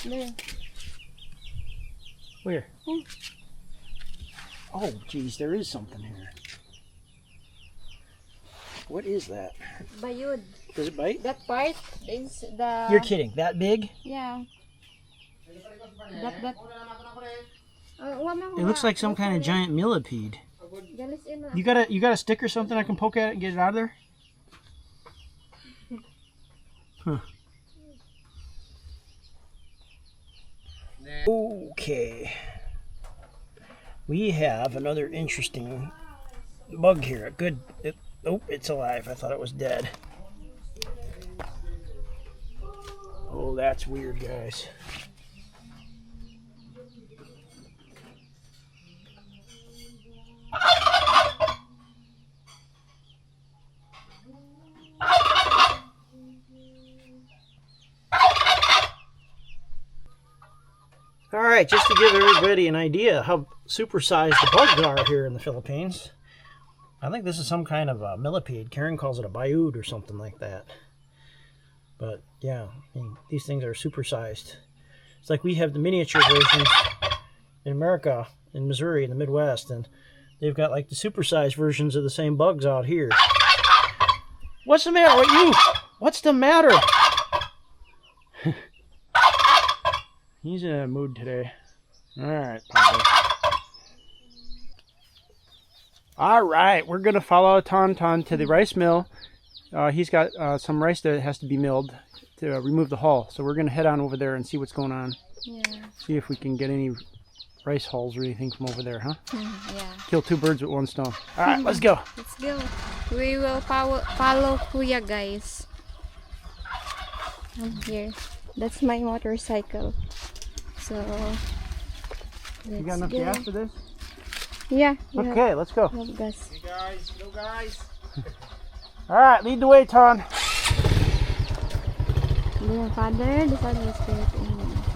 There. Where? Oh. Oh, geez, there is something here. What is that? Bayud. Does it bite? That part is the... You're kidding. That big? Yeah. That. It looks like some kind of giant millipede. You got a stick or something I can poke at it and get it out of there? Huh. Okay. We have another interesting bug here. Oh, it's alive. I thought it was dead. Oh, that's weird, guys. All right, just to give everybody an idea how supersized the bugs are here in the Philippines. I think this is some kind of a millipede. Karen calls it a bayud or something like that. But yeah, I mean, these things are supersized. It's like we have the miniature versions in America, in Missouri, in the Midwest, and they've got like the supersized versions of the same bugs out here. What's the matter with you? What's the matter? He's in a mood today. Alright, Pablo. Alright, we're going to follow Tauntaun to the rice mill. He's got some rice that has to be milled to remove the hull. So we're going to head on over there and see what's going on. Yeah. See if we can get any rice hulls or anything from over there, huh? Yeah. Kill two birds with one stone. Alright, let's go. Let's go. We will follow Kuya, guys. Here. That's my motorcycle. So, You got enough gas for this? Yeah. Okay, let's go. Gas. Hey guys, hello guys. Alright, lead the way, Ton. The Father is Spirit.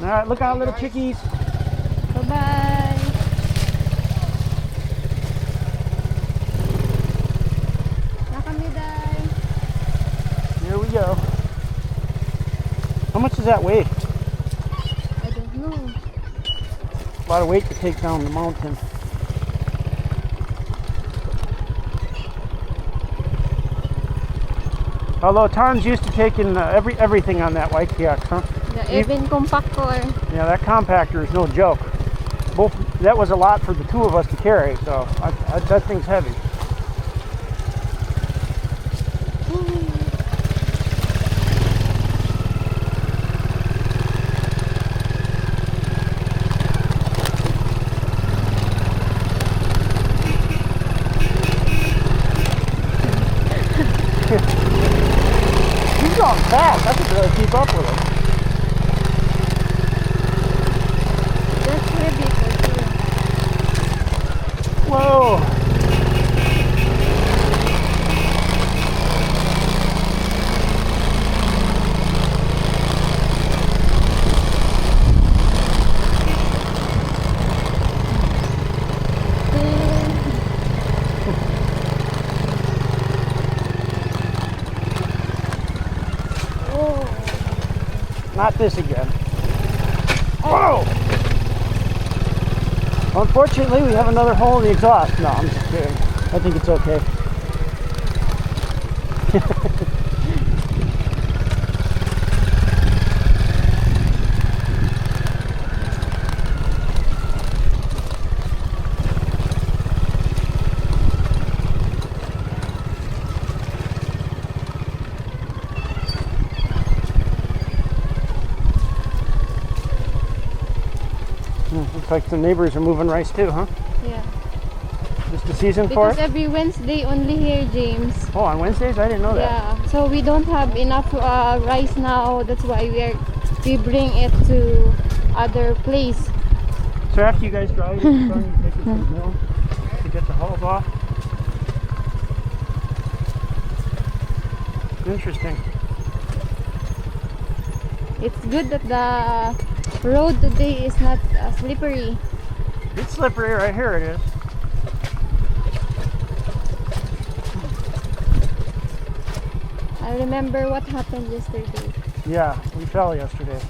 Alright, look out, little chickies. Bye-bye. Nakamiday. Here we go. How much does that weigh? I don't know. A lot of weight to take down the mountain. Although Tom's used to taking everything on that white kiosk, huh? The even compactor. Yeah, that compactor is no joke. That was a lot for the two of us to carry, so that thing's heavy. He's going fast. I could barely keep up with him. That's heavy for sure. Whoa! Not this again. Whoa! Unfortunately, we have another hole in the exhaust. No, I'm just kidding. I think it's okay. Looks like the neighbors are moving rice too, huh? Yeah. Just the season for Because it? every Wednesday only here, James. Oh, on Wednesdays? I didn't know that. Yeah. So we don't have enough rice now. That's why we bring it to other place. So after you guys dry it, you take it to the mill to get the hulls off. Interesting. It's good that the road today is not slippery. It's slippery right here, it is. I remember what happened yesterday. Yeah, we fell yesterday.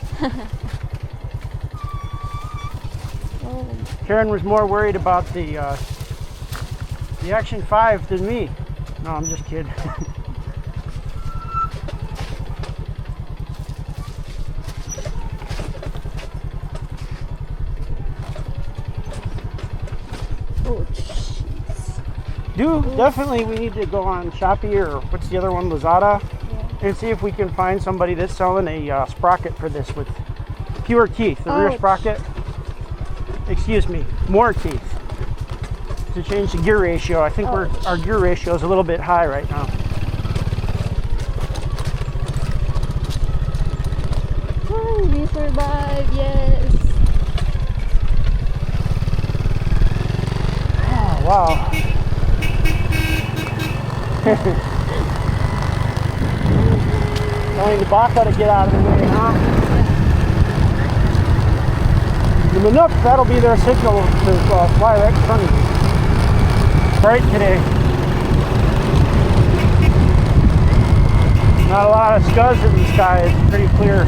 Oh. Karen was more worried about the Action 5 than me. No, I'm just kidding. Oh, jeez. Definitely we need to go on Shopee, or what's the other one, Lazada, and see if we can find somebody that's selling a sprocket for this with fewer teeth. The rear sprocket, excuse me, more teeth, to change the gear ratio. I think our gear ratio is a little bit high right now. Oh, we survived, yes. Oh, wow. Telling the baka to get out of the way, huh? The Minook, that'll be their signal to fly right in front of you. Bright today. Not a lot of scuds in the sky. It's pretty clear.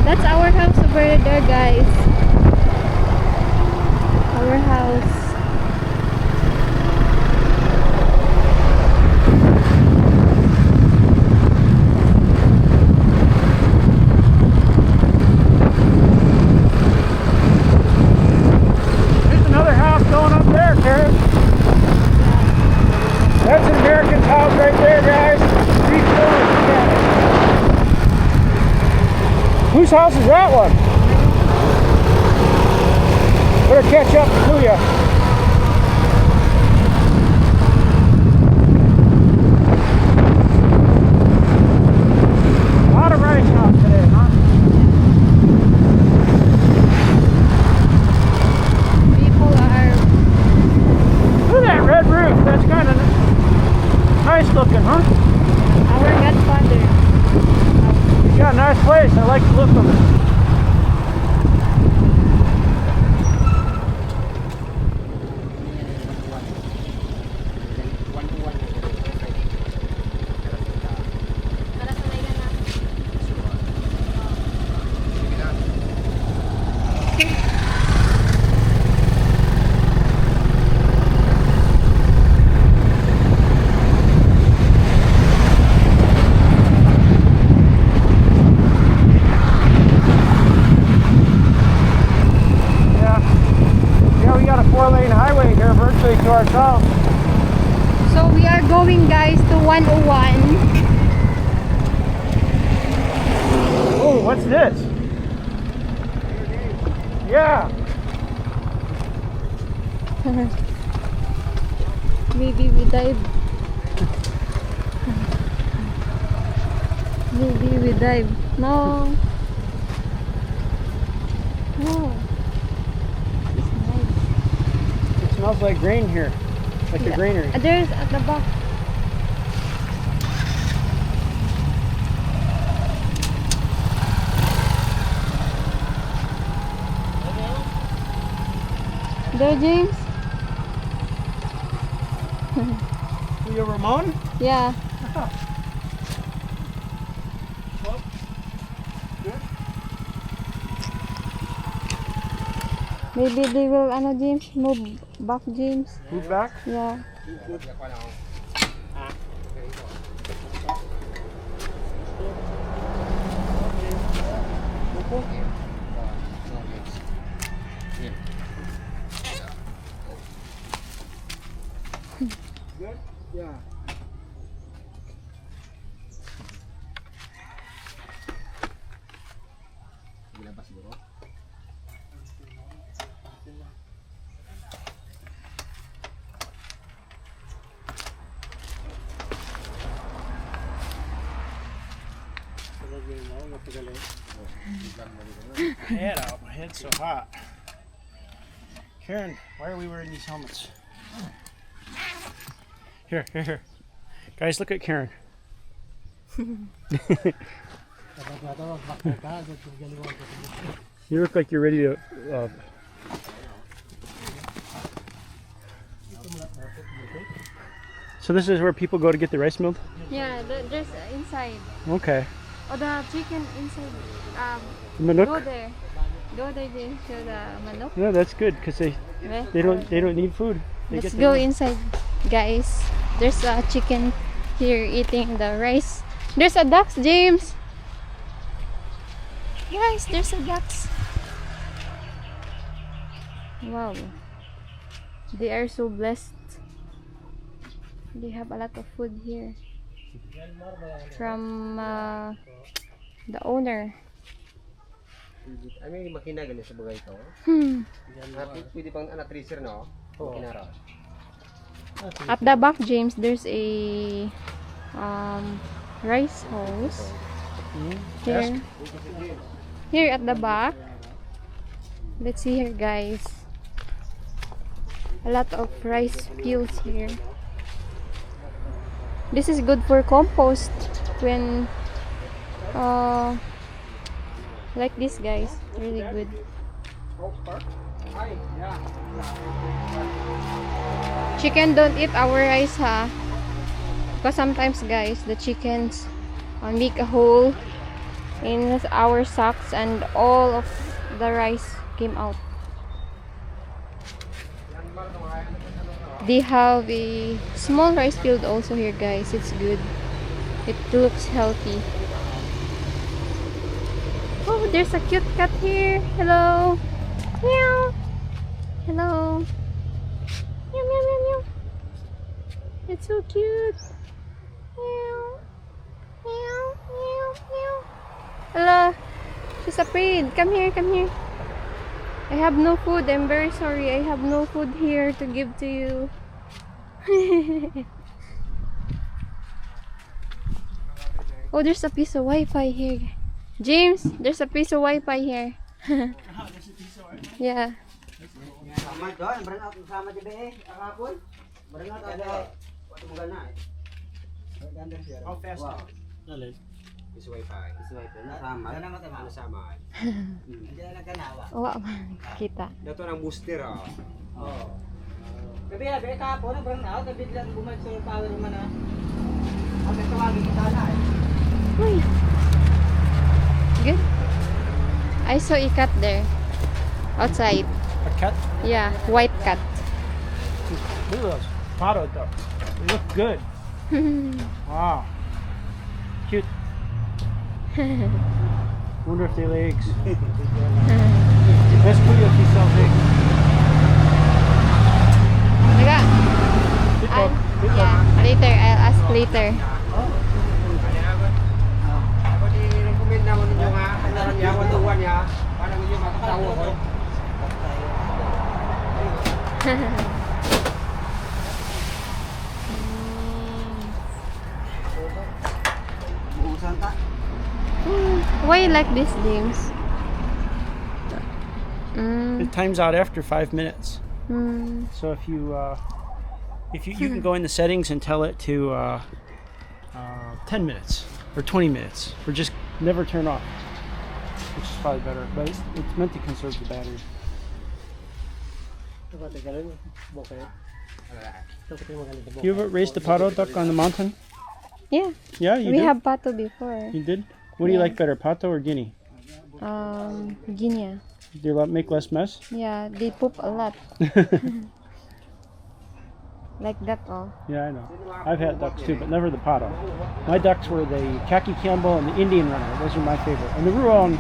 That's our house over there, guys. Our house. There's another house going up there, Karen. That's an American's house right there, guys. 3 floors. Yeah. Whose house is that one? Better catch up to you. A lot of rice out today, huh? People are. Look at that red roof. That's kind of nice looking, huh? Our godfather. Yeah, nice place. I like the look of it. To ourselves. So we are going, guys, to 101. Oh, what's this? Yeah. Maybe we dive. Maybe we dive. No. No. It's nice. It smells like grain here. Like a granary. There's at the back. There, James? Are you Ramon? Yeah. Well, good. Maybe they will, James, move back, James. Move back? Yeah. Good? Yeah. Head out. My head's so hot. Karen, why are we wearing these helmets? Here. Guys, look at Karen. You look like you're ready to. So this is where people go to get the rice milled? Yeah, there's inside. Okay. Oh, the chicken inside. Manok? Go there. Go there to show the manok. No, that's good because they don't need food. Let's go inside, guys. There's a chicken here eating the rice. There's a ducks, James. Guys, there's a ducks. Wow. They are so blessed. They have a lot of food here from the owner. Ano yung makina ganyan sa bagay ito? Pwede bang tracer no? Makina raw. At the back, James, there's a rice hose. Here at the back. Let's see here, guys. A lot of rice fields here. This is good for compost when like this, guys. Really good. Chicken don't eat our rice, huh? Because sometimes, guys, the chickens make a hole in our socks and all of the rice came out. They have a small rice field also here, guys. It's good. It looks healthy. Oh, there's a cute cat here. Hello. Meow. Hello. Meow, meow, meow, meow. It's so cute. Meow. Meow, meow, meow. Hello. She's afraid. Come here, come here. I have no food. I'm very sorry. I have no food here to give to you. Oh, there's a piece of Wi-Fi here. James, there's a piece of Wi-Fi here. Yeah. How fast? Is Wi-Fi. Nasama. Oh, kita. Dato ng booster ah. Oo. Gabi na, be kahapon, nag-brown out, biglang bumalik sa power man na. Ang tawagin kita na eh. Uy. Good. I saw a cat there. Outside. A cat? Yeah, white cat. Look at those potted ducks. They look good. Wow. Cute. Wonder if they lay eggs. Best kuya if he sells eggs. Naga. Good dog. Good dog. Yeah, later. I'll ask later. Ako di-recommend naman ninyo nga, kanaran niya, waluwan niya, para ninyo makatawa ko. Why you like this, James? It times out after 5 minutes. Mm. So if you can go in the settings and tell it to 10 minutes or 20 minutes, or just never turn off, which is probably better. But it's meant to conserve the battery. You ever raised a pato duck on the mountain? Yeah, Yeah, you we did. have pato before. You did. What do you like better, pato or guinea? Guinea. Do they make less mess? Yeah, they poop a lot. Like that all. Yeah, I know. I've had ducks too, but never the pato. My ducks were the khaki Campbell and the Indian runner. Those are my favorite. And the Ruon,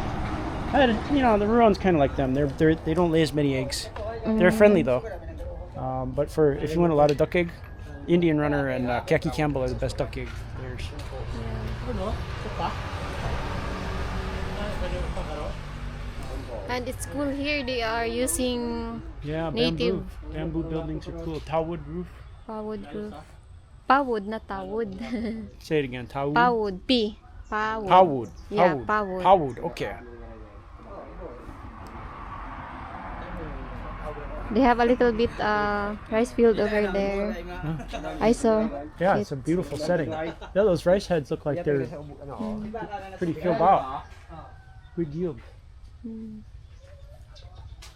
the Ruon's kind of like them. They don't lay as many eggs. They're friendly though. But if you want a lot of duck egg, Indian runner and khaki Campbell are the best duck egg layers. And it's cool here. They are using Yeah, native bamboo buildings are cool. Tawwood roof. plywood roof. Plywood, not tawwood. Say it again. Tawwood. Plywood. P. Pawood. Pawood. Yeah, Pawood. pawood. Pawood. Okay. They have a little bit rice field over there. I saw. Yeah, it's a beautiful setting. Yeah, those rice heads look like they're pretty filled out. Good yield.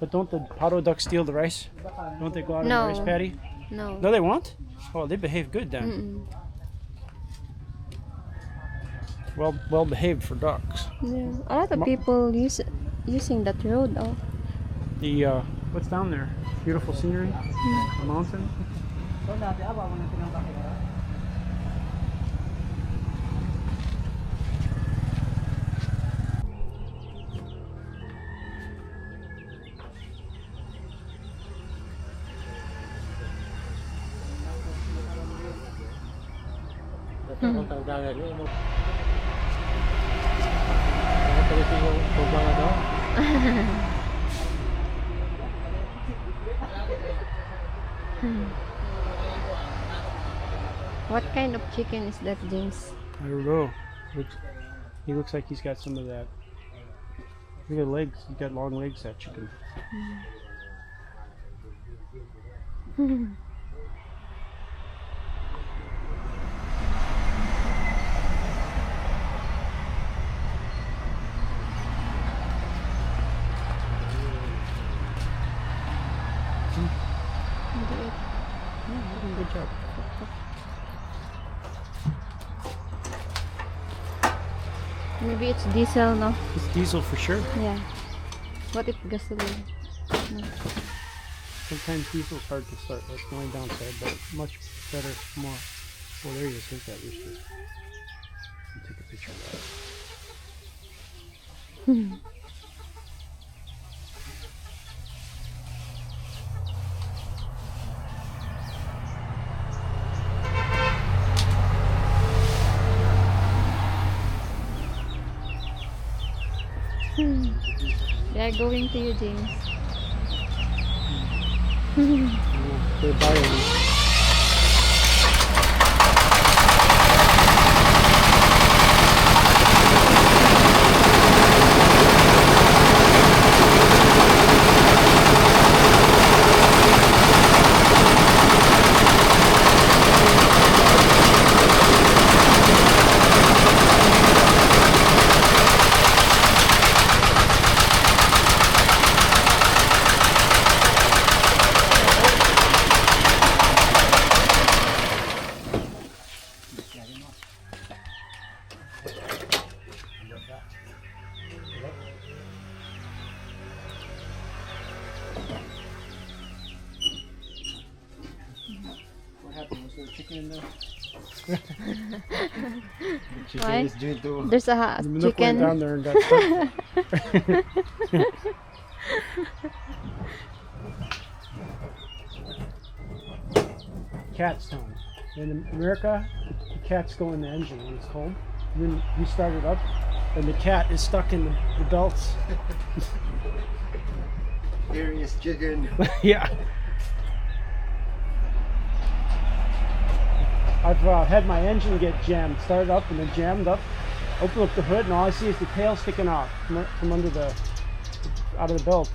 But don't the Paro ducks steal the rice? Don't they go out No. on the rice paddy? No. No, they won't? Oh, they behave good then. Well behaved for ducks. Yeah. A lot of people using that road. Oh. The what's down there? Beautiful scenery. A mountain. What kind of chicken is that, James? I don't know. He looks like he's got some of that. Look at the legs. He's got long legs, that chicken. Good job. Maybe it's diesel, no? It's diesel for sure. Yeah. What if gasoline? No. Sometimes diesel's hard to start. That's the only downside, but much better, more. Oh, there he is. There's that rooster. I'll take a picture of that. They are going to you, James. They're buying. What happened? Was there a chicken in there? Why? is due to There's a The Minook went chicken. down there and got stuck. Cats down. In America, the cats go in the engine when it's cold. And then you start it up, and the cat is stuck in the belts. here is chicken. Yeah. I've had my engine get jammed, started up and then jammed up, open up the hood, and all I see is the tail sticking out from under out of the belt.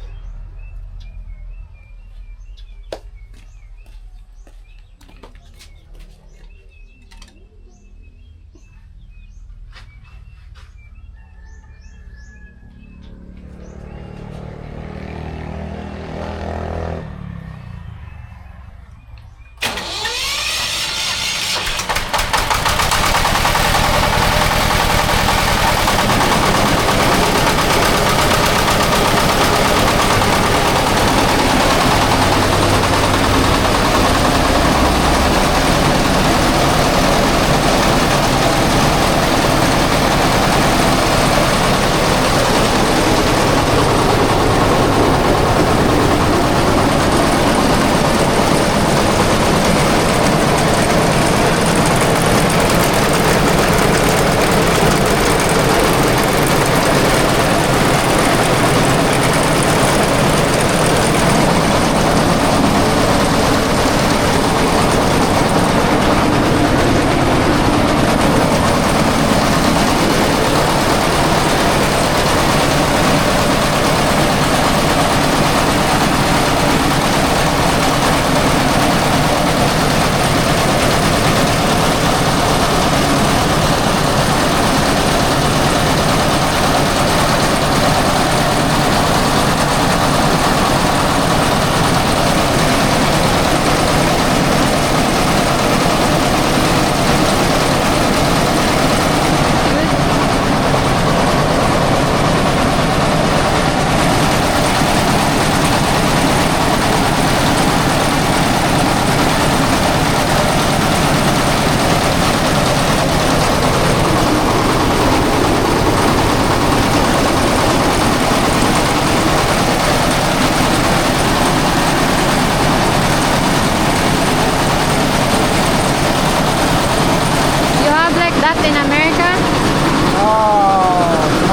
that in America?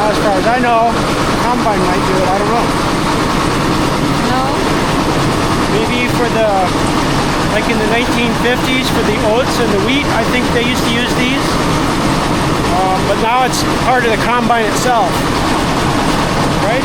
As far as I know, combine might do it. I don't know. No. Maybe for the, like in the 1950s for the oats and the wheat, I think they used to use these. But now it's part of the combine itself, right?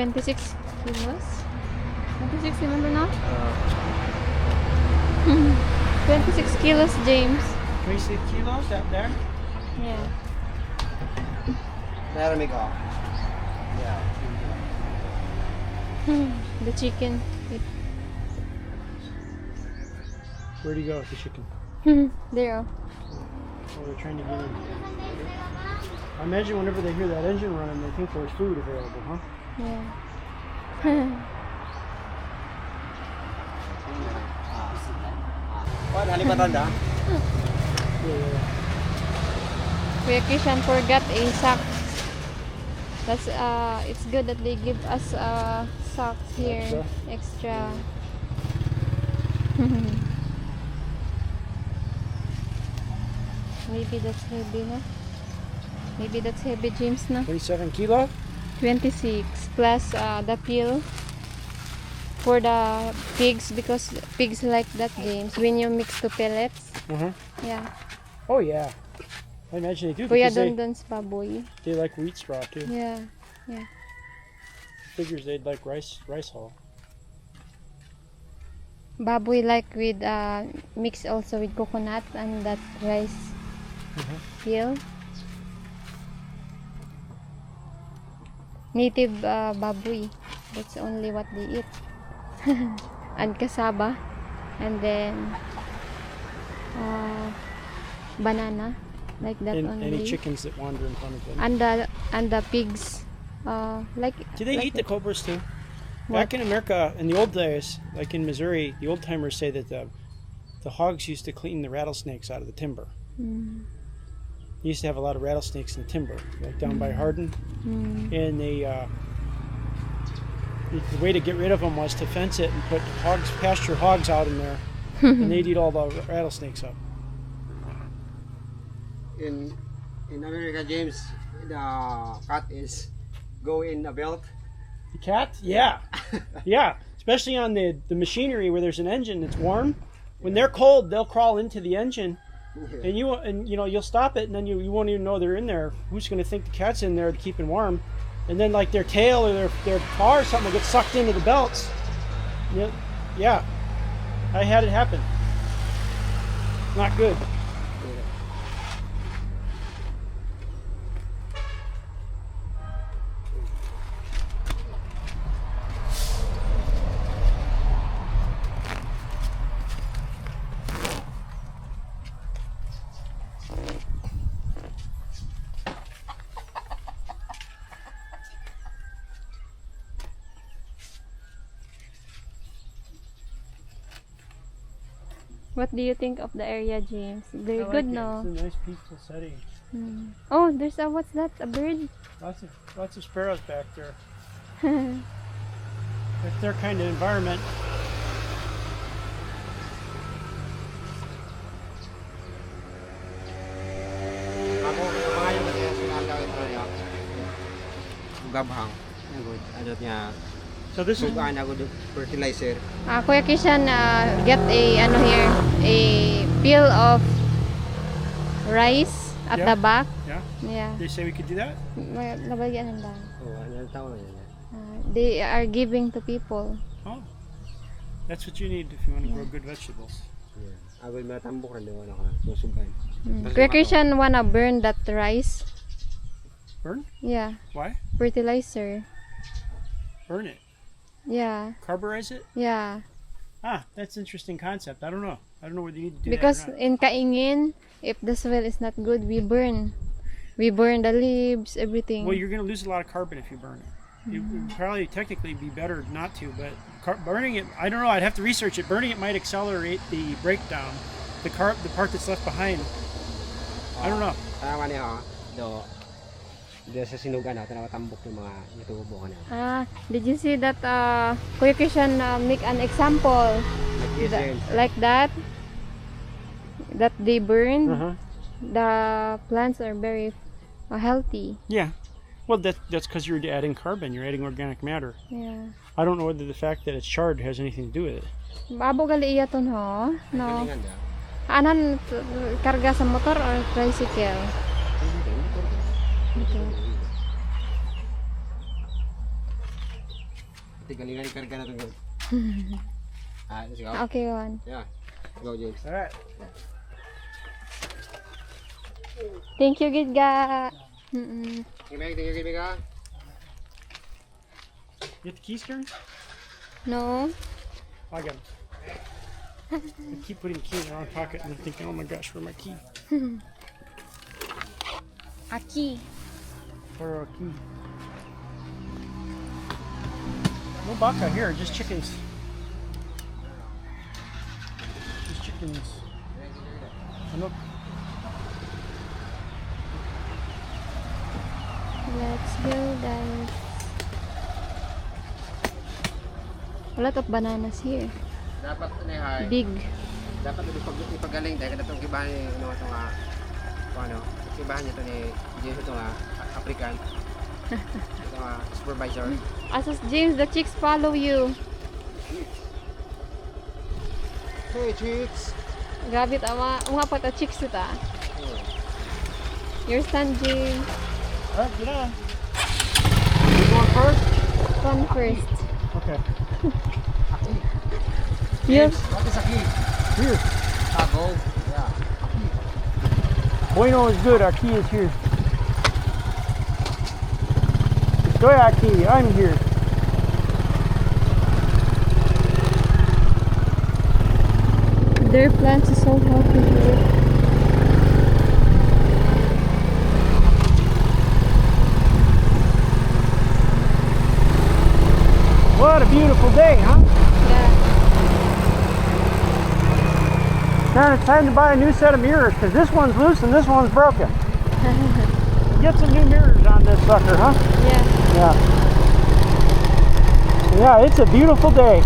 $26 kilos? 26, remember now? 26 kilos, James. 26 kilos up there? Yeah. Naramig ako. The chicken. Where'd he go with the chicken? There. Oh, they're trying to get in. I imagine whenever they hear that engine running, they think there's food available, huh? Yeah. What? Halipatan da? Yeah. Kuya Kishan forgot a sock. That's it's good that they give us socks here. Extra. Maybe that's heavy, huh? Maybe that's heavy, James, no? 27 kilo? 26 plus the peel for the pigs, because pigs like that, James, when you mix to pellets. Yeah. Oh yeah. I imagine they do Kuya because Dondon's baboy. they like wheat straw too. Yeah. Figures they'd like rice hull. Baboy like with mix also with coconut and that rice peel. Native baboy. That's only what they eat. And cassava. And then banana. Like that And only. any chickens that wander in front of them. And the pigs. Like. Do they like eat the cobras too? What? Back in America, in the old days, like in Missouri, the old timers say that the hogs used to clean the rattlesnakes out of the timber. You used to have a lot of rattlesnakes in the timber, like down by Hardin, and they the way to get rid of them was to fence it and put pasture hogs out in there, and they'd eat all the rattlesnakes up. In America, James, the cat is go in a belt. The cat? Yeah. Yeah. Especially on the machinery where there's an engine that's warm. When they're cold, they'll crawl into the engine And you know you'll stop it, and then you won't even know they're in there. Who's going to think the cat's in there to keep it warm? And then like their tail or their paw or something will get sucked into the belts. Yeah, I had it happen. Not good. What do you think of the area, James? Very I like good, it. no? It's a nice peaceful setting. Oh, there's a, what's that? A bird? Lots of sparrows back there. It's their kind of environment. Ako, mga yung kasi sinalawin ko niya. Gabhang. Ano niya, So this is sugaan ako fertilizer. Kuya Kishan, get a, ano here, a peel of rice at Yeah. the back. yeah. Yeah. They say we could do that. Nabagyan lang. Oo, ano tawag niya. They are giving to people. Oh, that's what you need if you want to grow good vegetables. Ako yung matambok rin doon ako. Susugan. Kuya Kishan wanna burn that rice. Burn? Yeah. Why? Fertilizer. Burn it. Yeah. Carburize it? Yeah. Ah, that's an interesting concept. I don't know whether you need to do Because that or not. in Kaingin, if the soil is not good, we burn. We burn the leaves, everything. Well, you're going to lose a lot of carbon if you burn it. It would probably technically be better not to, but burning it, I don't know. I'd have to research it. Burning it might accelerate the breakdown, the part that's left behind. I don't know. Tama niya do sa sinugan natin nakatambok yung mga itubo ka na. Did you see that Kuya Kishan make an example like that they burned? The plants are very healthy. Yeah. Well, that's because you're adding carbon. You're adding organic matter. Yeah. I don't know whether the fact that it's charred has anything to do with it. Babo gali iya ton ho? No. Galingan niya. Anan karga sa motor or tricycle? Okay. Iti galingan yung karga natin. Let's go. Okay, one. Yeah. Go, James. All right. Thank you, Gidga. Thank you, ka. You get the keys, Karen? No. I got them. I keep putting the key in the wrong pocket and thinking, oh my gosh, where's my key? Aki. Where's our key? No baka here, just chickens. Just chickens. And look. Let's go, guys. A lot of bananas here. Dapat hay. Big. Dapat ipagaling dahil kada tong kibahan ni ano to nga ano, kibahan niya to ni James to nga African. Ito nga supervisor. Asas James, the chicks follow you. Hey chicks. Grabe tama. Mga pata chicks ita. Your stand, James. All right, get on. You going first? One first. Okay. Yes. What is a key? Here. Gold. Yeah. Bueno is good. Our key is here. Estoy aquí. I'm here. Their plants is so healthy here. What a beautiful day, huh? Yeah. Now it's time to buy a new set of mirrors because this one's loose and this one's broken. Get some new mirrors on this sucker, huh? Yeah. Yeah. Yeah, it's a beautiful day.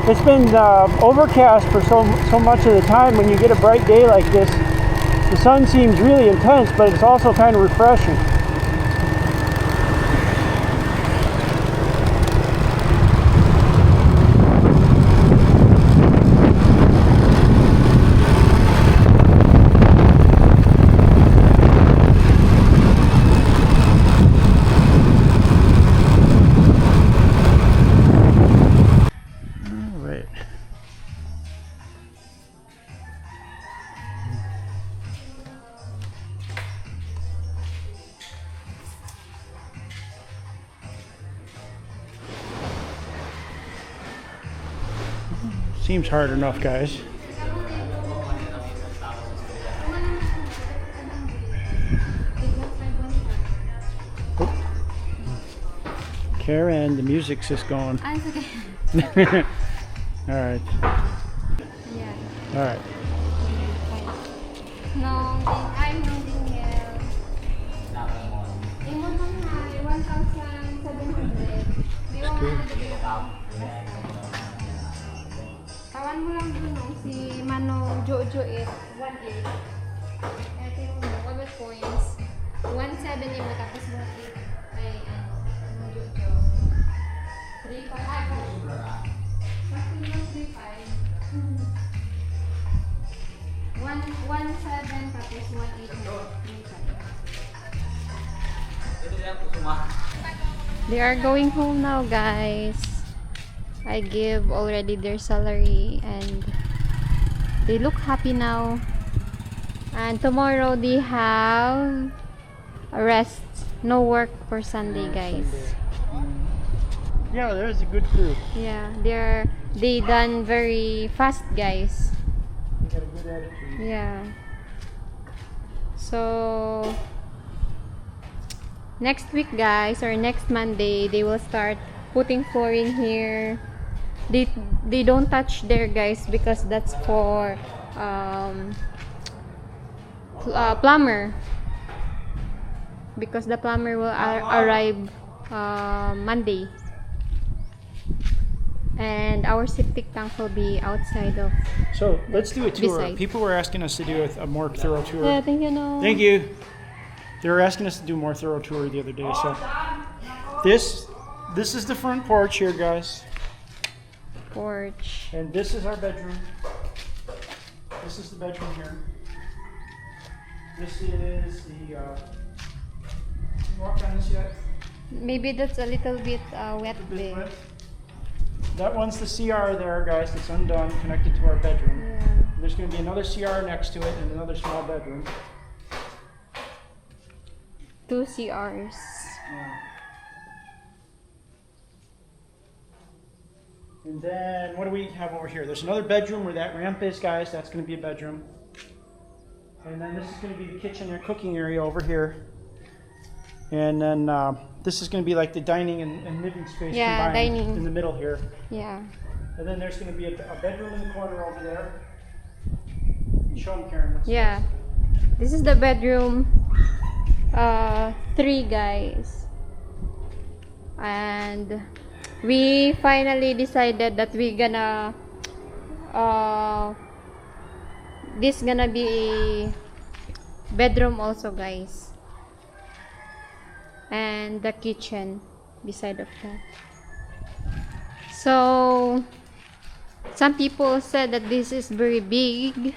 It's been overcast for so much of the time. When you get a bright day like this, the sun seems really intense, but it's also kind of refreshing. Seems hard enough, guys. Oh. Karen, the music's just going. Ah, it's okay. All right. Yeah. All right. No, I'm holding here. Yung mong high, 1,700. Di ba kawan mo lang dun no? Si Mano Jojo 1.8. Ito yung wallet coins. 1.7 yung tapos 1.8 ay ano Jojo. 3.5. Bakit yung 3.5? 1.7 tapos 1.8. They are going home now, guys. I give already their salary and they look happy now. And tomorrow they have a rest. No work for Sunday, guys. Yeah, there's a good crew. Yeah, they done very fast, guys. They got a good attitude. Yeah. So next week, guys, or next Monday, they will start putting flooring here. They don't touch there, guys, because that's for plumber. Because the plumber will arrive Monday. And our septic tank will be outside of. So let's do a tour. Beside. People were asking us to do a more thorough tour. Yeah, thank you. No. Thank you. They were asking us to do a more thorough tour the other day. So this is the front porch here, guys. Porch. And this is our bedroom. This is the bedroom here. This is the. You walked on this yet? Maybe that's a little bit wet A bit there. wet. That one's the CR there, guys. That's undone, connected to our bedroom. Yeah. There's going to be another CR next to it and another small bedroom. 2 CRs. Yeah. And then what do we have over here? There's another bedroom where that ramp is, guys. That's going to be a bedroom. And then this is going to be the kitchen and cooking area over here. And then this is going to be like the dining and living space Yeah, combined dining. in the middle here. Yeah. And then there's going to be a bedroom in the corner over there. Show them, Karen. What's Yeah. This is the bedroom 3, guys. And we finally decided that we gonna this gonna be a bedroom also, guys. And the kitchen beside of that. So some people said that this is very big,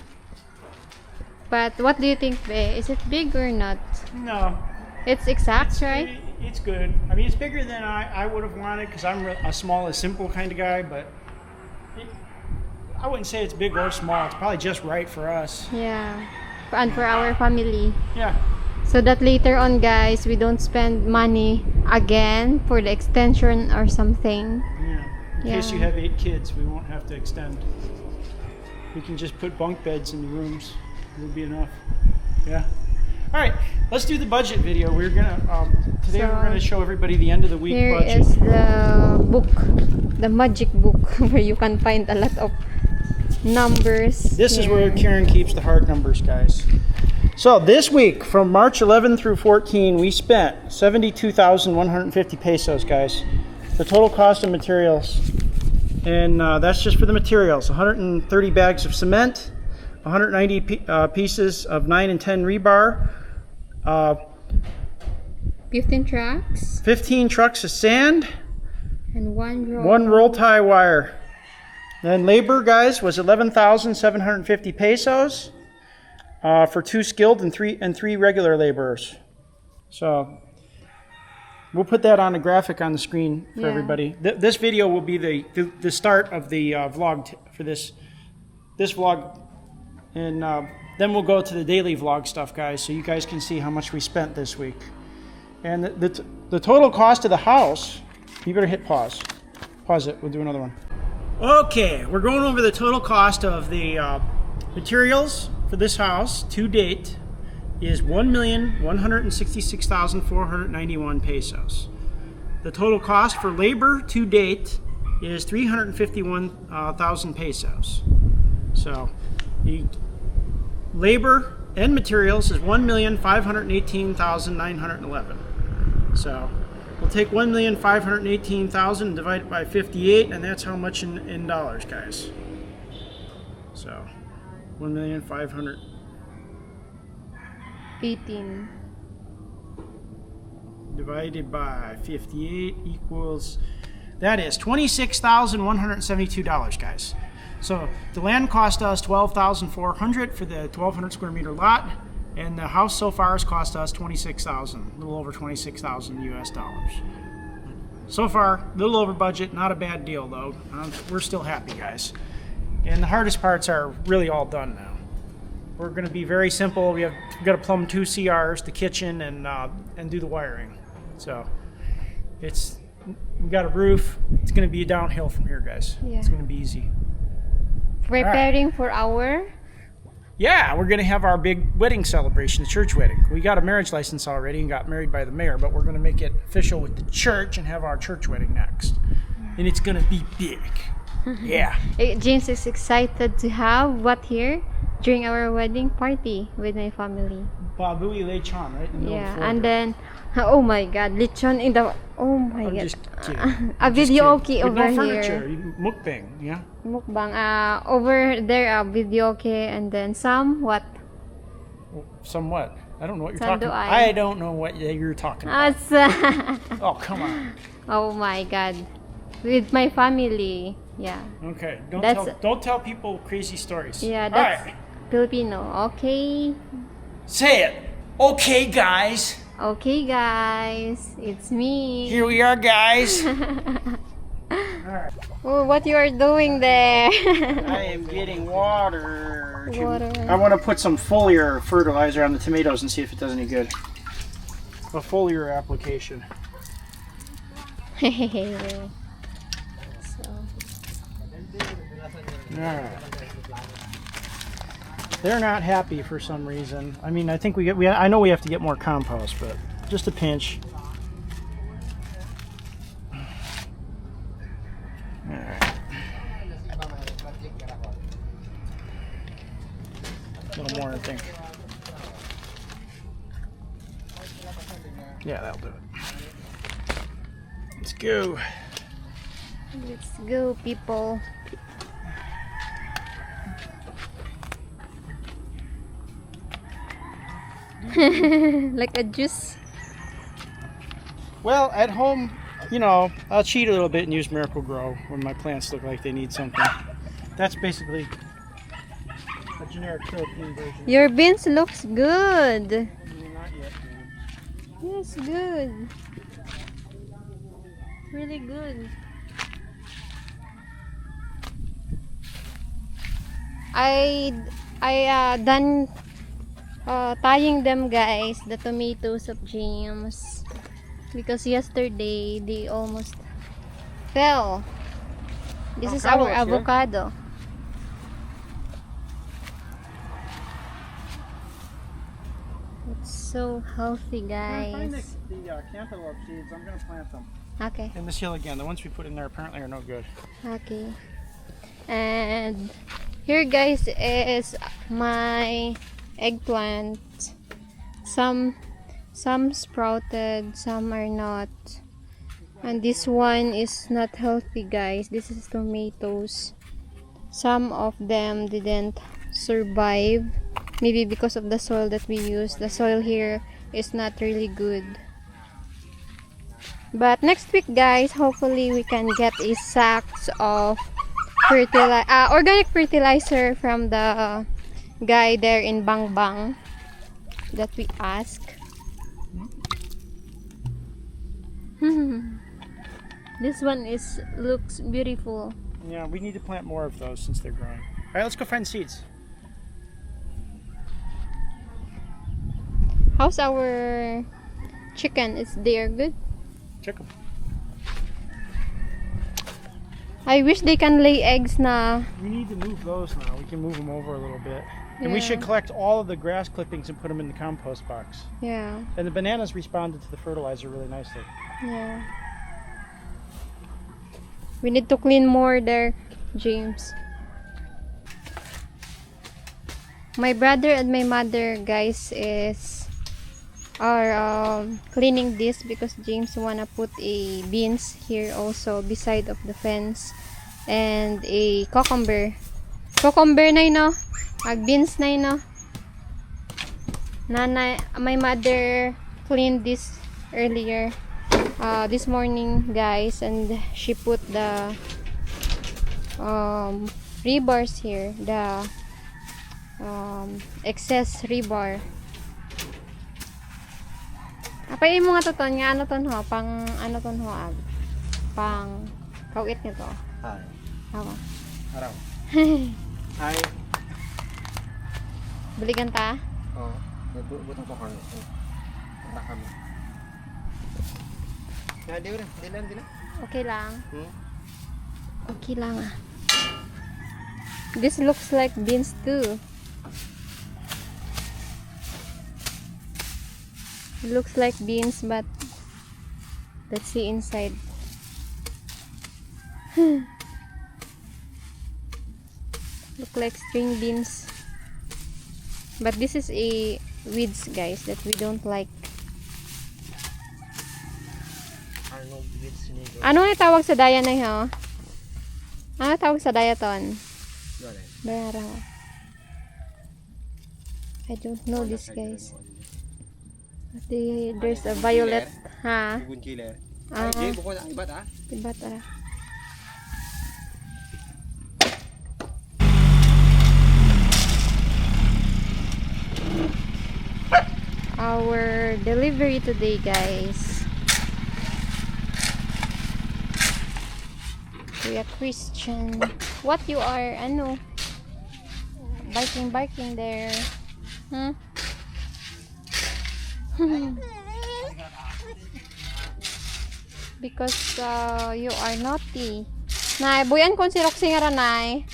but what do you think, Be? Is it big or not? No. It's exact, right? It's good. I mean, it's bigger than I would have wanted because I'm a small and simple kind of guy, but I wouldn't say it's big or small. It's probably just right for us. Yeah. And for our family. Yeah. So that later on, guys, we don't spend money again for the extension or something. Yeah. In case you Yeah. have 8 kids, we won't have to extend. We can just put bunk beds in the rooms. It'll be enough. Yeah. All right. Let's do the budget video. We're gonna today So, we're gonna show everybody the end of the week Here budget. is the book, the magic book, where you can find a lot of numbers. This is where here. Karen keeps the hard numbers, guys. So this week, from March 11 through 14, we spent 72,150 pesos, guys. The total cost of materials, and that's just for the materials. 130 bags of cement, 190 pieces of 9 and 10 rebar, 15 trucks 15 trucks of sand, and one roll tie wire. Then labor, guys, was 11,750 pesos for 2 skilled and 3 regular laborers. So we'll put that on a graphic on the screen for Yeah. everybody. This video will be the start of the vlog for this vlog, and then we'll go to the daily vlog stuff, guys, so you guys can see how much we spent this week. And the total cost of the house, you better hit pause. Pause it, we'll do another one. Okay, we're going over the total cost of the materials for this house to date is 1,166,491 pesos. The total cost for labor to date is 351,000 pesos. So the labor and materials is 1,518,911. So we'll take 1,518,000 and divide it by 58, and that's how much in dollars, guys. So 1,500,000 18. divided by 58 equals, that is $26,172, guys. So the land cost us $12,400 for the 1,200 square meter lot, and the house so far has cost us $26,000, a little over $26,000 US dollars. So far, a little over budget, not a bad deal though. We're still happy, guys. And the hardest parts are really all done now. We're going to be very simple. We've got to plumb 2 CRs, the kitchen, and do the wiring. So we got a roof. It's going to be a downhill from here, guys. Yeah. It's going to be easy. Preparing for our... Yeah, we're going to have our big wedding celebration, the church wedding. We got a marriage license already and got married by the mayor, but we're going to make it official with the church and have our church wedding next. And it's going to be big. Yeah. James is excited to have what here during our wedding party with my family. Babui lechon, right? In the middle of the Yeah, floor and there. then oh my God, lechon in the my I'm God. just kidding. A I'm just video kidding. okay With over no furniture. here. Mukbang, yeah. Mukbang. Over there, video okay, and then some what? Somewhat. I don't know what you're Some talking do about. I. I don't know what you're talking about. Oh, come on. Oh my God, with my family. Yeah. Okay, That's- don't tell people crazy stories. Yeah, All that's right. Filipino. Okay. Say it. Okay, guys. Okay, guys, it's me. Here we are, guys. Oh, what you are doing there? I am getting water. Water. I want to put some foliar fertilizer on the tomatoes and see if it does any good. A foliar application. So, Alright. They're not happy for some reason. I mean, I think I know we have to get more compost, but just a pinch. Alright. A little more, I think. Yeah, that'll do it. Let's go. let's go, people. Like a juice. Well, at home, you know, I'll cheat a little bit and use Miracle Grow when my plants look like they need something. That's basically a generic Philippine version. Your beans looks good. Not yet, man. Yes, good. Really good. I done tying them, guys, the tomatoes of James, because yesterday they almost fell. This is our Avocados, yeah. avocado. It's so healthy, When I find guys. the cantaloupe seeds, I'm going to plant them. Okay. In this hill again. The ones we put in there apparently are no good. Okay. And here, guys, is my eggplant. Some sprouted, some are not. And this one is not healthy, guys. This is tomatoes. Some of them didn't survive. Maybe because of the soil that we use. The soil here is not really good. But next week, guys, hopefully we can get a sacks of organic fertilizer from the guy there in Bang Bang that we ask. This one looks beautiful. Yeah, we need to plant more of those since they're growing. All right, let's go find seeds. How's our chicken? Is they good? Check them. I wish they can lay eggs na. We need to move those now. We can move them over a little bit. And we Yeah. should collect all of the grass clippings and put them in the compost box. Yeah. And the bananas responded to the fertilizer really nicely. Yeah. We need to clean more there, James. My brother and my mother, guys, are cleaning this because James wanna put a beans here also beside of the fence and a cucumber na no, beans na no. My mother cleaned this earlier this morning, guys, and she put the rebars here, the excess rebar. Apay mo nga to ton nga ano ton ho, pang ano ton ho ag. Pang kawit nito. Ay. Awa. Araw. Ay. Balikan ta? Oh, butang ko kang. Rakam. Ya, di lang. Okay lang. Hmm? Okay lang ah. This looks like beans too. It looks like beans, but let's see inside. Look like string beans. But this is a weeds, guys, that we don't like. Ano yung tawag sa daya na yun? Ano tawag sa daya ton? Daya raw. I don't know this, guys. There's a violet, ha? Bubun killer. Ah, Ay, buko na ibat ah. iba tara. Our delivery today, guys. Kuya Christian. What you are, ano? Biking there. Hmm? Because you are naughty. Nay, buyan kon si Roxy nga ranay.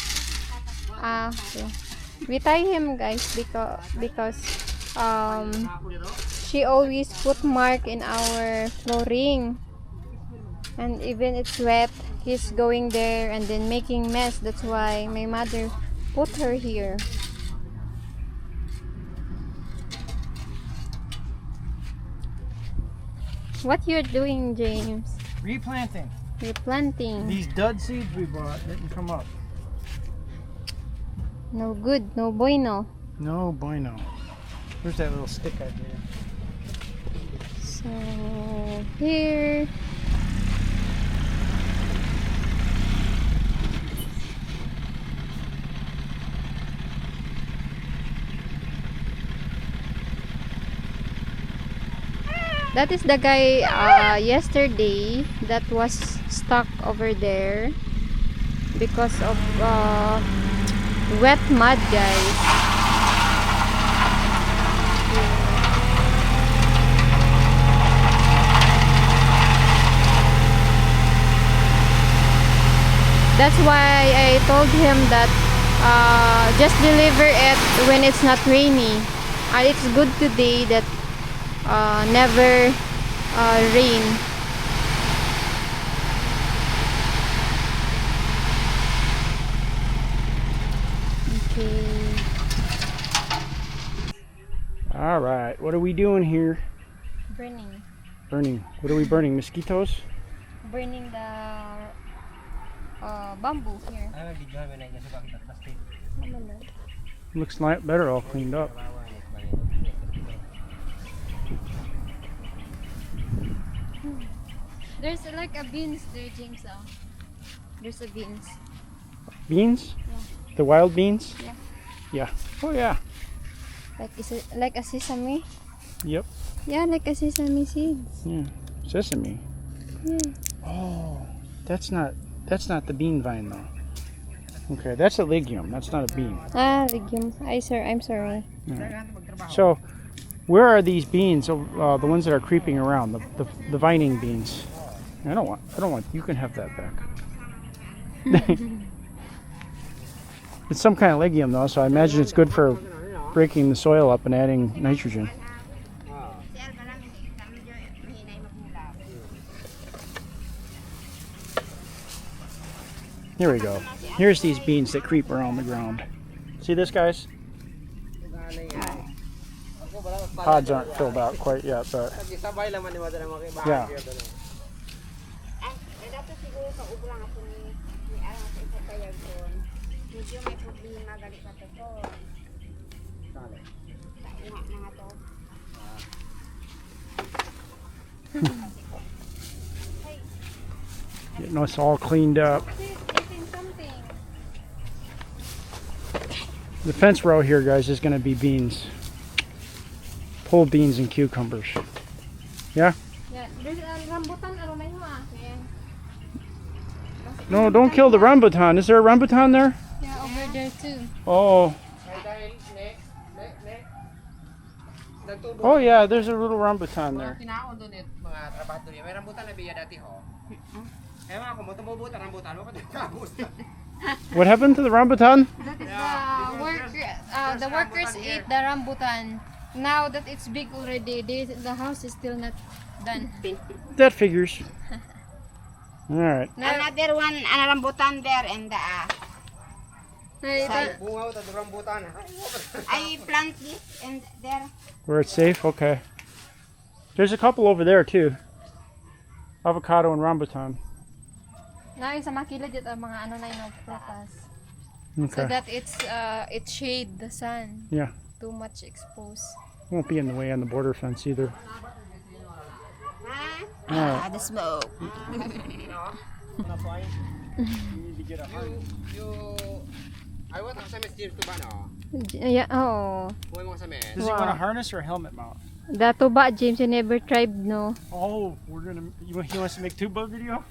Okay. We tie him, guys, because she always put mark in our flooring. And even it's wet, he's going there and then making mess. That's why my mother put her here. What you're doing, James? Replanting. Replanting. These dud seeds we bought didn't come up. No good, no bueno. No bueno. Where's that little stick I did? So here. That is the guy yesterday that was stuck over there because of wet mud, guys. That's why I told him that just deliver it when it's not rainy. It's good today that never rain. Okay. All right, what are we doing here? Burning. Burning. What are we burning? Mosquitoes? Burning the bamboo here. Looks like better all cleaned up. There's like a beans there, James. There's a beans. Beans? Yeah. The wild beans? Yeah. Yeah. Oh yeah. Like is it like a sesame? Yep. Yeah, like a sesame seeds. Yeah. Sesame. Yeah. Oh, that's not the bean vine though. Okay, that's a legume. That's not a bean. Ah, legumes. I'm sorry. Yeah. So, where are these beans? The ones that are creeping around, the vining beans. I don't want. You can have that back. It's some kind of legume though, so I imagine it's good for breaking the soil up and adding nitrogen. Here we go. Here's these beans that creep around the ground. See this, guys? Pods aren't filled out quite yet, but yeah. Getting us all cleaned up. The fence row here, guys, is going to be beans. Pulled beans and cucumbers. Yeah? Yeah, there's a rambutan aromay mo akin. No, don't kill the rambutan. Is there a rambutan there? Yeah, over there too. Oh. Oh yeah, there's a little rambutan there. May rambutan na biya dati ho. Ewan ako mo tumubutan rambutan mo pati. What happened to the rambutan? The workers ate the rambutan. Now that it's big already, the house is still not done. That figures. All right. Another one, rambutan there and I plant this and there. Where it's safe? Okay. There's a couple over there too. Avocado and rambutan. Now sa makilid ito mga ano na yung prutas. Okay. So that it shade the sun. Yeah. Too much exposed. Won't be in the way on the border fence either. The smoke. I want to summit here to Bano. Yeah, oh. Does he want a harness or a helmet mount? The tuba, James, you never tried, no? Oh, he wants to make tuba video?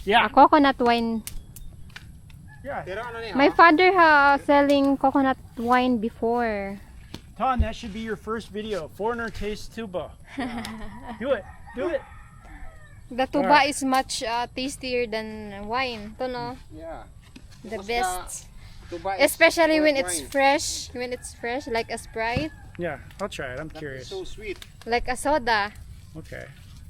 Yeah. A coconut wine. Yeah. My father selling coconut wine before. Ton, that should be your first video. Foreigner tastes tuba. Do it. Do it. The tuba is much tastier than wine. To no? Yeah. The best. Especially when it's fresh. When it's fresh, like a Sprite. Yeah, I'll try it. I'm curious. So sweet. Like a soda. Okay.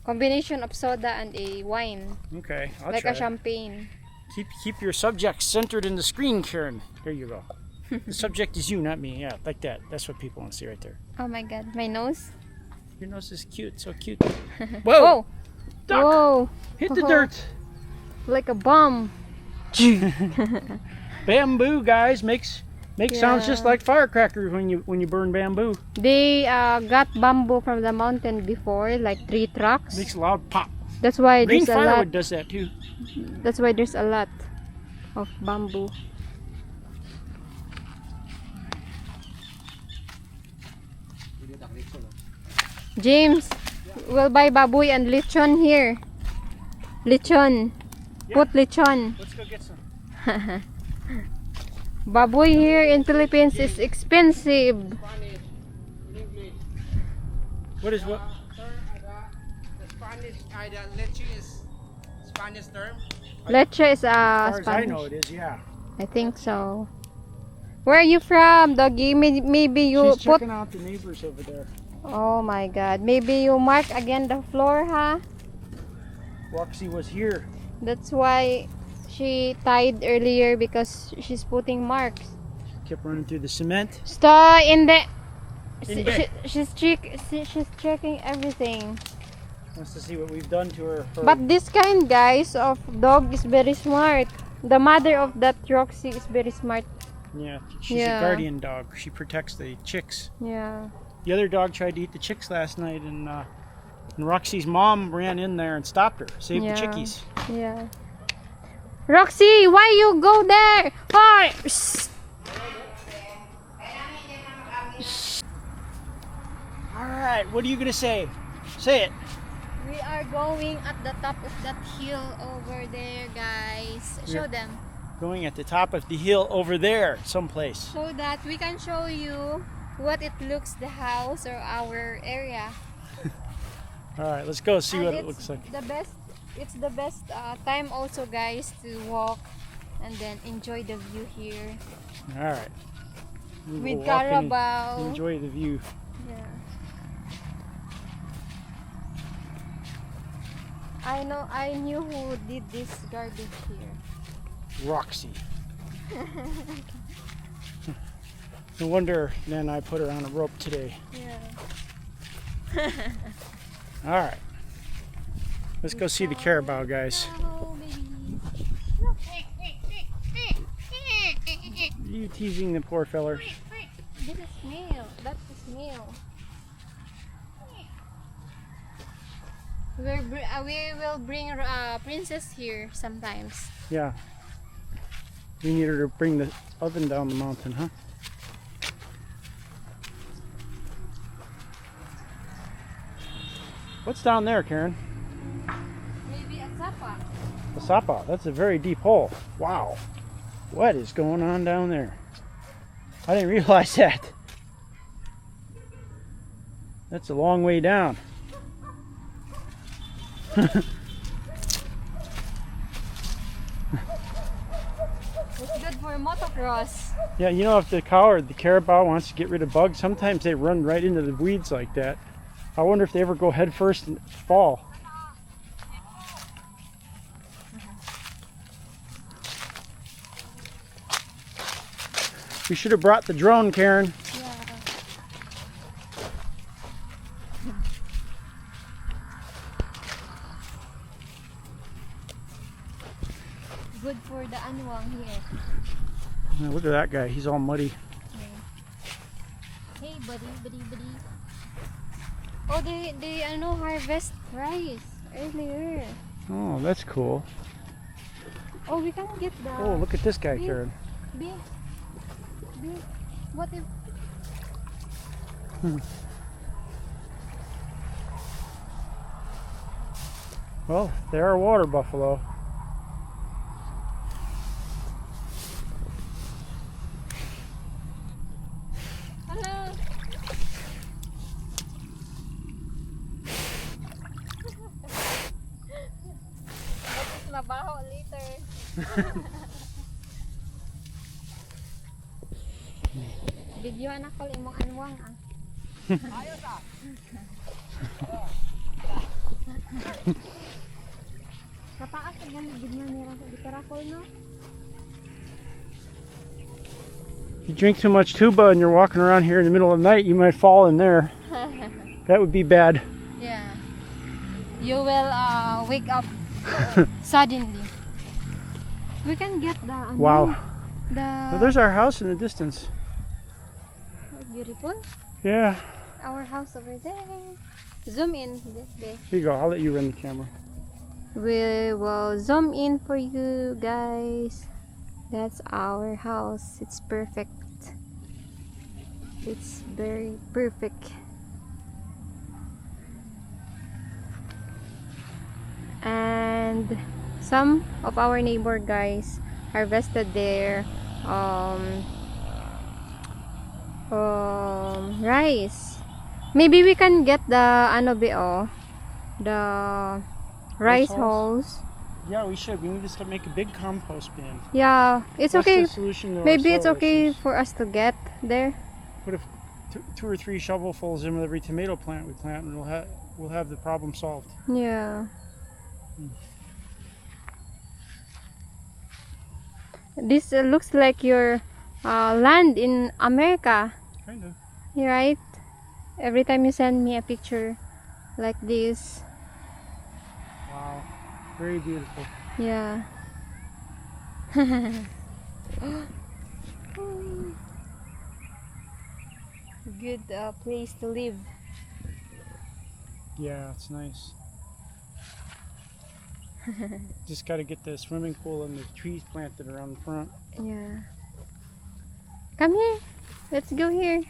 Combination of soda and a wine. Okay, I'll like try a champagne. Keep your subject centered in the screen, Karen. There you go. The subject is you, not me. Yeah, like that. That's what people want to see right there. Oh my god, my nose. Your nose is cute, so cute. Whoa! Whoa! Duck! Whoa! Hit the dirt! Like a bomb. Bamboo, guys, makes sounds just like firecrackers when you burn bamboo. They got bamboo from the mountain before, like 3 trucks. Makes a loud pop. That's why Green there's a firewood lot. does that too. That's why there's a lot of bamboo. James, we'll buy baboy and lechon here. Lechon. Yeah. Put lechon. Let's go get some. Baboy here in Philippines is expensive. What is what? The Spanish, the leche is Spanish term. Leche is As far as I Spanish. know, it is. Yeah. I think so. Where are you from, doggy? Maybe you She's put. checking out the neighbors over there. Oh my God! Maybe you mark again the floor, huh? Roxy was here. That's why she tied earlier because she's putting marks. Kept running through the cement. Stop in the. In the- She's checking everything. Wants to see what we've done to her. But this kind, guys, of dog is very smart. The mother of that Roxy is very smart. Yeah, she's Yeah. a guardian dog. She protects the chicks. Yeah. The other dog tried to eat the chicks last night, and Roxy's mom ran in there and stopped her, saved Yeah. the chickies. Yeah. Roxy, why you go there? Hi. All right, what are you gonna say? Say it. We are going at the top of that hill over there, guys. Show them Going at the top of the hill over there, someplace. so that we can show you what it looks the house or our area. All right, let's go see And what it it's looks like. The best it's the best time also, guys, to walk and then enjoy the view here All right. We will with walk in and Carabao. enjoy the view. Yeah. I knew who did this garbage here. Roxy. No wonder then I put her on a rope today. Yeah. All right. Let's go see the carabao, guys. Oh, baby. Are you teasing the poor fellers? This is male. That is male. We will bring Princess here sometimes. Yeah. We need her to bring the oven down the mountain, huh? What's down there, Karen? Maybe a sapa. A sapa. That's a very deep hole. Wow. What is going on down there? I didn't realize that. That's a long way down. It's good for motocross. Yeah, you know, if the cow or the carabao wants to get rid of bugs, sometimes they run right into the weeds like that. I wonder if they ever go head first and fall. We should have brought the drone, Karen. Yeah. Good for the anwang here. Now, look at that guy. He's all muddy. Hey, buddy. Oh, they harvest rice earlier. Oh, that's cool. Oh, we can get the. Oh, look at this guy, Big. Karen. Big. What if? Well, they're our water buffalo. Hello. That is mabaho later. Videohan ako imong anwang ah. Kataas ang galigid na nila di karakol no? If you drink too much tuba and you're walking around here in the middle of the night, you might fall in there. That would be bad. Yeah. You will wake up suddenly. We can get the Wow. the Well, there's our house in the distance. beautiful. Yeah. Our house over there. Zoom in. There. Here you go. I'll let you run the camera. We will zoom in for you guys. That's our house. It's perfect. It's very perfect. And some of our neighbor guys harvested their rice. Maybe we can get the the rice hulls. Yeah, we should. We need to start make a big compost bin. Yeah, it's That's okay. the solution to our Maybe it's soil okay issues. for us to get there. Put two or three shovelfuls in with every tomato plant we plant, and we'll have the problem solved. Yeah. This looks like your land in America, Kind of. right? Every time you send me a picture like this. Wow. Very beautiful. Yeah. Good place to live. Yeah, it's nice. Just got to get the swimming pool and the trees planted around the front. Yeah. Come here. Let's go here.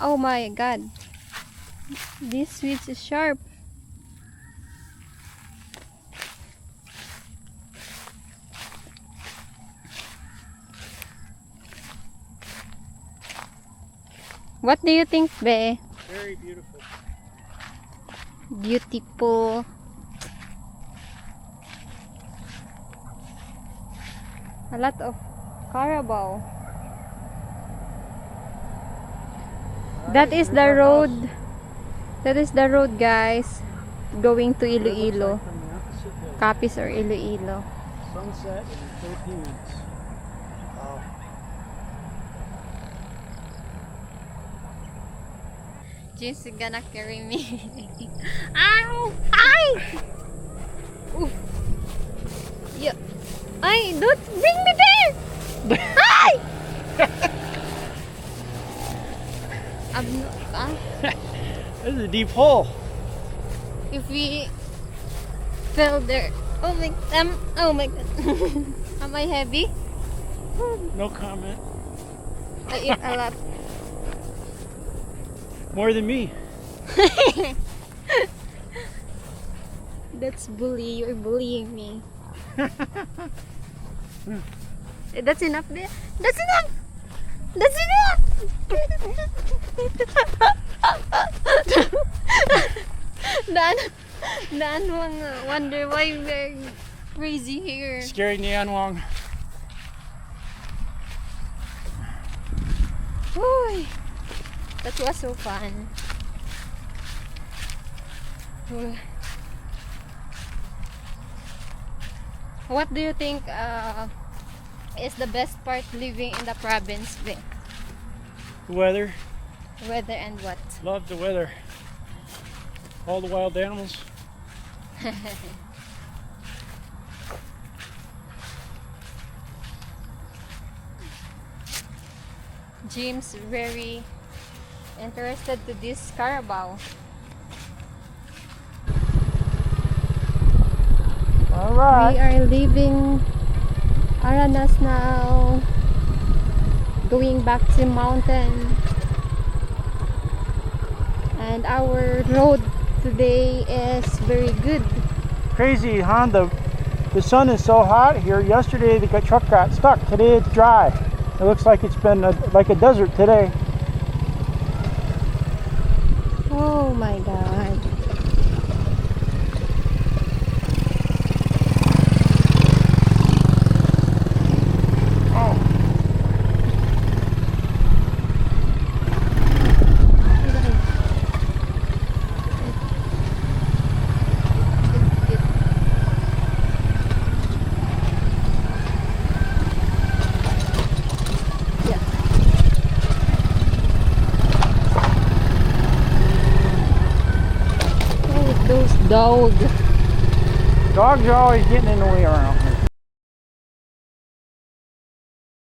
Oh my god. This switch is sharp. What do you think, Be? Very beautiful. Beautiful. A lot of carabao. That is the road. That is the road, guys. Going to Iloilo. Capiz or Iloilo. Sunset in the Philippines. Wow. James is gonna carry me. Ow! Ay! Oof. Yeah. Ay, don't bring me there! Ay! This is a deep hole. If we fell there, oh my god. Am I heavy? No comment. I eat a lot. More than me. That's bully. You're bullying me. That's enough there. That's enough. That's enough. Dan wonder why we're crazy here. Scary Nianwang. Uy, that was so fun. Uy. What do you think is the best part living in the province, Vic? The weather. Weather and what? Love the weather. All the wild animals. James very interested to this carabao. All right. We are leaving Aranas now, going back to mountain, and our road today is very good. Crazy, huh? The sun is so hot here. Yesterday the truck got stuck. Today it's dry. It looks like it's been like a desert today. Oh my god. Those dogs. Dogs are always getting in the way around.